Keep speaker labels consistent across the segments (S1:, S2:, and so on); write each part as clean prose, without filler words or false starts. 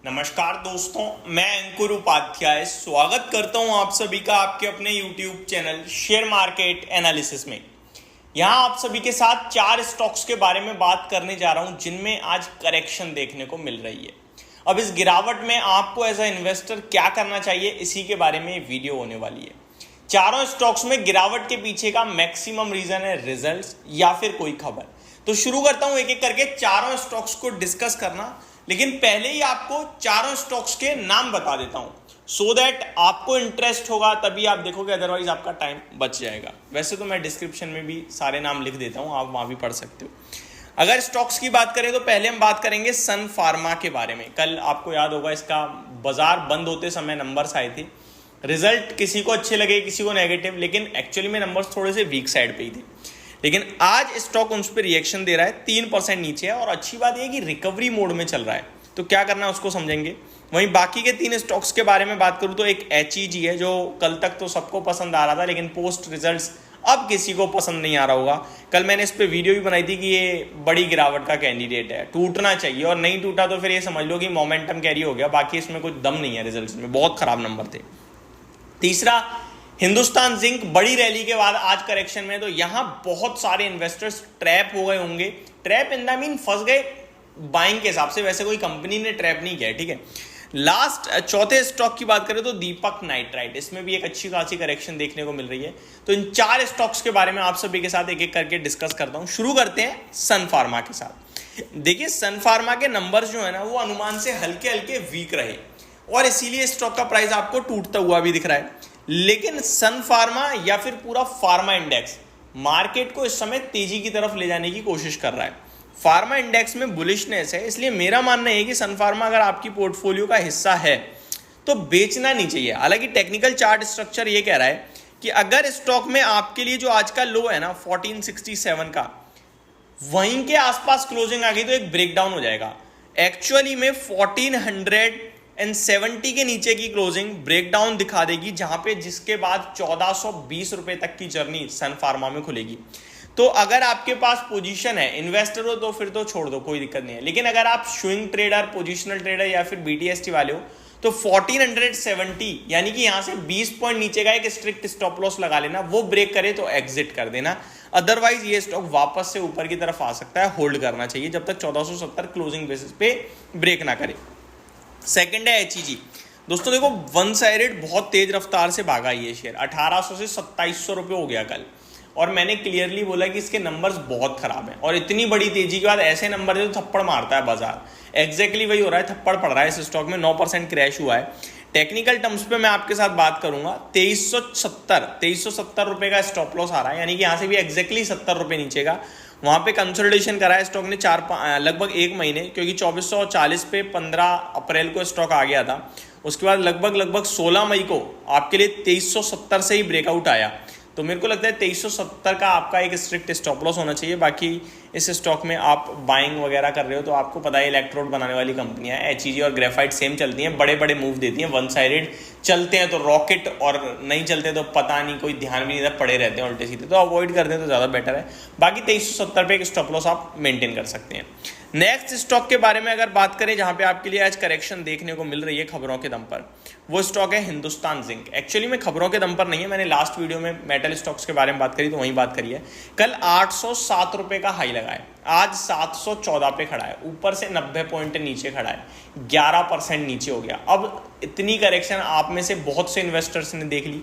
S1: नमस्कार दोस्तों, मैं अंकुर उपाध्याय स्वागत करता हूं आप सभी का आपके अपने YouTube channel share market analysis में। यहां आप सभी के साथ 4 स्टॉक्स के बारे में बात करने जा रहा हूं जिनमें आज करेक्शन देखने को मिल रही है। अब इस गिरावट में आपको एज अ इन्वेस्टर क्या करना चाहिए, इसी के बारे में वीडियो होने वाली है। चारों स्टॉक्स में गिरावट के पीछे का मैक्सिमम रीजन है रिजल्ट्स या फिर कोई खबर। तो शुरू करता हूं एक एक करके चारों स्टॉक्स को डिस्कस करना, लेकिन पहले ही आपको चारों स्टॉक्स के नाम बता देता हूं सो दैट आपको इंटरेस्ट होगा तभी आप देखोगे, अदरवाइज आपका टाइम बच जाएगा। वैसे तो मैं डिस्क्रिप्शन में भी सारे नाम लिख देता हूं, आप वहां भी पढ़ सकते हो। अगर स्टॉक्स की बात करें तो पहले हम बात करेंगे सन फार्मा के बारे में। कल आपको याद होगा इसका बाजार बंद होते समय नंबर्स आए थे। रिजल्ट किसी को अच्छे लगे किसी को नेगेटिव, लेकिन एक्चुअली में नंबर्स थोड़े से वीक साइड पे ही थे। लेकिन आज स्टॉक उस पर रिएक्शन दे रहा है, 3% नीचे है और अच्छी बात यह है कि रिकवरी मोड में चल रहा है। तो क्या करना है उसको समझेंगे। वहीं बाकी के 3 स्टॉक्स के बारे में बात करूं तो एक HEG है जो कल तक तो सबको पसंद आ रहा था, लेकिन पोस्ट रिजल्ट्स अब किसी को पसंद नहीं आ रहा होगा। कल मैंने इस पर वीडियो भी बनाई थी कि ये बड़ी गिरावट का कैंडिडेट है, टूटना चाहिए, और नहीं टूटा तो फिर ये समझ लो कि मोमेंटम कैरी हो गया। बाकी इसमें कुछ दम नहीं है, रिजल्ट्स में बहुत खराब नंबर थे। तीसरा हिंदुस्तान जिंक, बड़ी रैली के बाद आज करेक्शन में, तो यहां बहुत सारे इन्वेस्टर्स ट्रैप हो गए होंगे। ट्रैप इन द मीन फंस गए बाइंग के हिसाब से, वैसे कोई कंपनी ने ट्रैप नहीं किया है, ठीक है। लास्ट चौथे स्टॉक की बात करें तो दीपक नाइट्राइट, इसमें भी एक अच्छी खासी करेक्शन देखने को मिल रही है। तो इन 4 स्टॉक्स के बारे में आप सभी के साथ एक एक करके डिस्कस करता हूं। शुरू करते हैं सन फार्मा के साथ। देखिए सन फार्मा के नंबर्स जो है ना वो अनुमान से हल्के हल्के वीक रहे और इसीलिए स्टॉक का प्राइस आपको टूटता हुआ भी दिख रहा है। लेकिन सन फार्मा या फिर पूरा फार्मा इंडेक्स मार्केट को इस समय तेजी की तरफ ले जाने की कोशिश कर रहा है। फार्मा इंडेक्स में बुलिशनेस है, इसलिए मेरा मानना है कि सन फार्मा अगर आपकी पोर्टफोलियो का हिस्सा है तो बेचना नहीं चाहिए। हालांकि टेक्निकल चार्ट स्ट्रक्चर ये कह रहा है कि अगर स्टॉक में आपके लिए जो आज का लो है ना 1467 का, वहीं के आसपास क्लोजिंग आ गई तो एक ब्रेकडाउन हो जाएगा। एक्चुअली में 1470 के नीचे की क्लोजिंग ब्रेकडाउन दिखा देगी, जहां पे जिसके बाद 1420 रुपए तक की जर्नी सन फार्मा में खुलेगी। तो अगर आपके पास पोजीशन है, इन्वेस्टर हो, तो फिर तो छोड़ दो, कोई दिक्कत नहीं है। लेकिन अगर आप स्विंग ट्रेडर, पोजिशनल ट्रेडर या फिर BTST वाले हो तो 1470 यानी कि यहां से 20 पॉइंट नीचे का एक स्ट्रिक्ट स्टॉप लॉस लगा लेना। वो ब्रेक करे तो एग्जिट कर देना, अदरवाइज ये स्टॉक वापस से ऊपर की तरफ आ सकता है। होल्ड करना चाहिए जब तक 1470 क्लोजिंग बेसिस पे ब्रेक ना करे। सेकंड है HEG। दोस्तों देखो वन साइडेड बहुत तेज रफ्तार से भागा ये शेयर, 1800 से 2700 रुपये हो गया कल, और मैंने क्लियरली बोला कि इसके नंबर्स बहुत खराब हैं और इतनी बड़ी तेजी के बाद ऐसे नंबर दे तो थप्पड़ मारता है बाजार। एग्जैक्टली वही हो रहा है, थप्पड़ पड़ रहा है इस स्टॉक में। 9% क्रैश हुआ है। टेक्निकल टर्म्स पे मैं आपके साथ बात करूंगा, 2370 रुपए का स्टॉप लॉस आ रहा है, यानी कि यहाँ से भी एग्जैक्टली 70 रुपए नीचे का। वहां पे कंसोलिडेशन करा है स्टॉक ने लगभग 1 महीने, क्योंकि 2440 पे 15 अप्रैल को स्टॉक आ गया था। उसके बाद लगभग 16 मई को आपके लिए 2370 से ही ब्रेकआउट आया। तो मेरे को लगता है 2370 का आपका एक स्ट्रिक्ट स्टॉप लॉस होना चाहिए। बाकी इस स्टॉक में आप बाइंग वगैरह कर रहे हो तो आपको पता है इलेक्ट्रोड बनाने वाली कंपनियां हैं, HEG और ग्रेफाइट सेम चलती हैं, बड़े बड़े मूव देती हैं। वन साइडेड चलते हैं तो रॉकेट, और नहीं चलते तो पता नहीं, कोई ध्यान भी नहीं देता, पड़े रहते हैं उल्टे सीधे। तो अवॉइड कर दें तो ज़्यादा बेटर है। बाकी 2370 पे एक स्टॉप लॉस आप मेंटेन कर सकते हैं। नेक्स्ट स्टॉक के बारे में अगर बात करें जहां पे आपके लिए आज करेक्शन देखने को मिल रही है खबरों के दम पर, वो स्टॉक है हिंदुस्तान जिंक। एक्चुअली में खबरों के दम पर नहीं है, मैंने लास्ट वीडियो में मेटल स्टॉक्स के बारे में बात करी तो वहीं बात करी है। कल 807 रुपए का हाई लगा है, आज 714 पे खड़ा है, ऊपर से 90 पॉइंट नीचे खड़ा है, 11% नीचे हो गया। अब इतनी करेक्शन आप में से बहुत से इन्वेस्टर्स ने देख ली।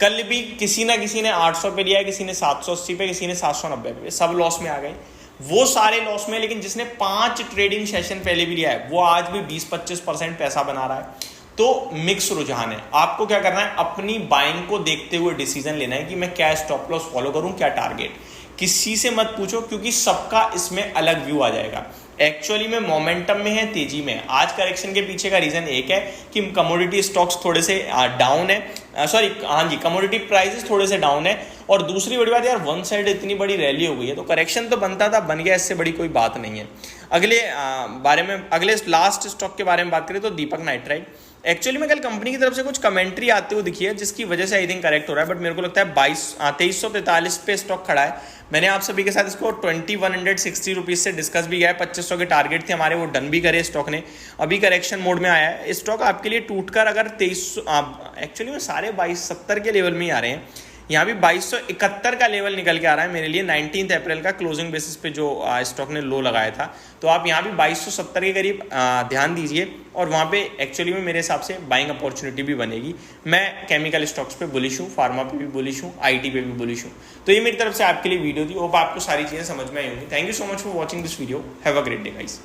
S1: कल भी किसी ना किसी ने 800 पे लिया है, किसी ने 780 पे, किसी ने 790 पे, सब लॉस में आ गए। वो सारे लॉस में, लेकिन जिसने 5 ट्रेडिंग सेशन पहले भी लिया है वो आज भी 20-25% पैसा बना रहा है। तो मिक्स रुझान है। आपको क्या करना है, अपनी बाइंग को देखते हुए डिसीजन लेना है कि मैं क्या स्टॉप लॉस फॉलो करूं, क्या टारगेट। किसी से मत पूछो, क्योंकि सबका इसमें अलग व्यू आ जाएगा। एक्चुअली में मोमेंटम में है, तेजी में है। आज करेक्शन के पीछे का रीजन एक है कि कमोडिटी स्टॉक्स थोड़े से डाउन है, कमोडिटी प्राइसेस थोड़े से डाउन है। और दूसरी बड़ी बात यार, वन साइड इतनी बड़ी रैली हो गई है तो करेक्शन तो बनता था, बन गया, इससे बड़ी कोई बात नहीं है। अगले लास्ट स्टॉक के बारे में बात करें तो दीपक नाइट्राइट। एक्चुअली में कल कंपनी की तरफ से कुछ कमेंट्री आते हुए दिखी है जिसकी वजह से आई थिंक करेक्ट हो रहा है, बट मेरे को लगता है 2343 पे स्टॉक खड़ा है। मैंने आप सभी के साथ इसको 2160 रुपीज़ से डिस्कस भी किया है। 2500 के टारगेट थे हमारे, वो डन भी करे स्टॉक ने। अभी करेक्शन मोड में आया है स्टॉक आपके लिए, टूटकर अगर 2300 एक्चुअली में सारे 2270 के लेवल में ही आ रहे हैं। यहाँ भी 2271 का लेवल निकल के आ रहा है मेरे लिए 19 अप्रैल का क्लोजिंग बेसिस पे जो स्टॉक ने लो लगाया था। तो आप यहाँ भी 2270 के करीब ध्यान दीजिए और वहाँ पे एक्चुअली में मेरे हिसाब से बाइंग अपॉर्चुनिटी भी बनेगी। मैं केमिकल स्टॉक्स पे बुलिश हूँ, फार्मा पे भी बुलिश हूँ, आईटी पे भी बुलिश हूँ। तो ये मेरी तरफ से आपके लिए वीडियो थी। होप आपको सारी चीज़ें समझ में आई होंगी। Thank you so much for watching this video. Have a great day guys.